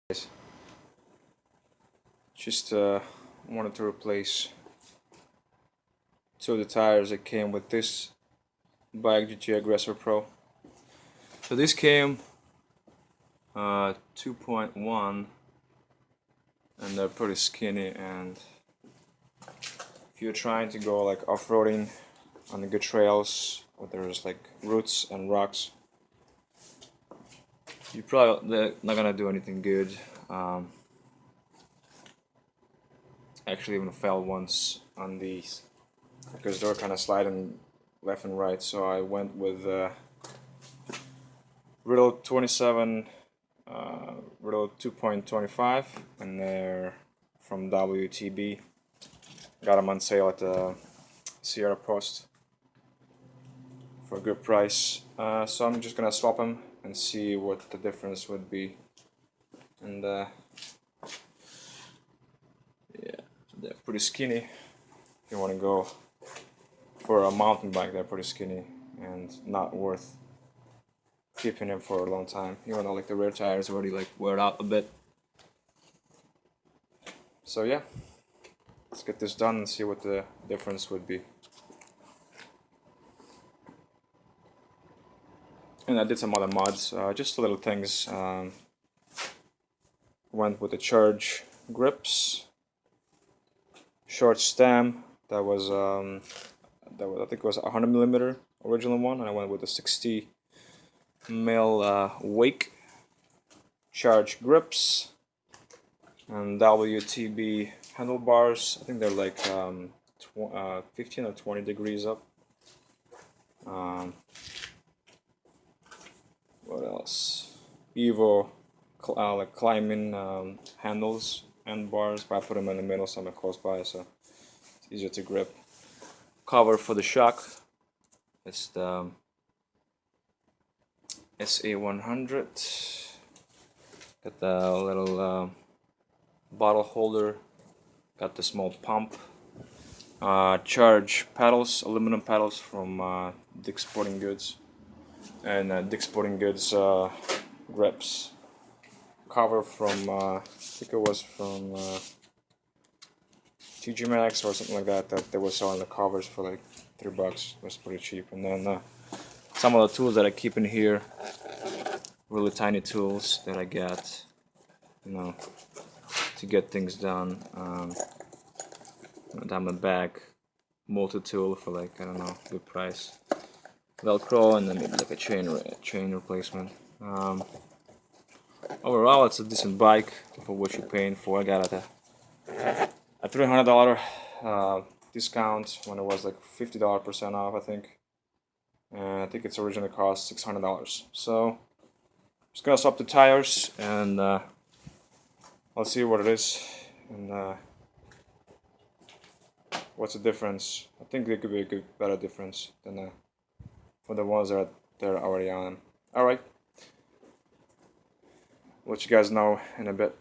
Just wanted to replace two of the tires that came with this bike, GT Aggressor Pro. So this came 2.1 and they're pretty skinny, and if you're trying to go like off-roading on the good trails where there's like roots and rocks, you're probably not gonna do anything good. Actually even fell once on these because they were kind of sliding left and right, so I went with Riddle 27 Riddle 2.25, and they're from WTB. Got them on sale at the Sierra Post for a good price. So I'm just gonna swap them and see what the difference would be. And yeah, they're pretty skinny. If you want to go for a mountain bike, they're pretty skinny and not worth keeping them for a long time, even though like the rear tires already like wear out a bit. So yeah, let's get this done and see what the difference would be. And I did some other mods, just little things. Went with the charge grips, short stem. That was I think it was 100mm original one, and I went with the 60mm wake charge grips, and WTB handlebars. I think they're like 15 or 20 degrees up. What else? Evo like climbing handles and bars, but I put them in the middle so I'm close by, so it's easier to grip. Cover for the shock. It's the SA100. Got the little bottle holder. Got the small pump. Charge paddles, aluminum paddles from Dick's Sporting Goods, and Dick's Sporting Goods grips. Cover from I think it was from TG Maxx or something like that. That they were selling the covers for like $3. It was pretty cheap. And then some of the tools that I keep in here, really tiny tools that I got, to get things done. Down the back, multi-tool for like, I don't know, good price. Velcro, and then maybe like a chain replacement. Overall, it's a decent bike for what you're paying for. I got it a $300 discount when it was like 50% off, I think. And I think it's originally cost $600. So just gonna swap the tires, and I'll see what it is and what's the difference. I think there could be a better difference than for the ones that they're already on. Alright, let you guys know in a bit.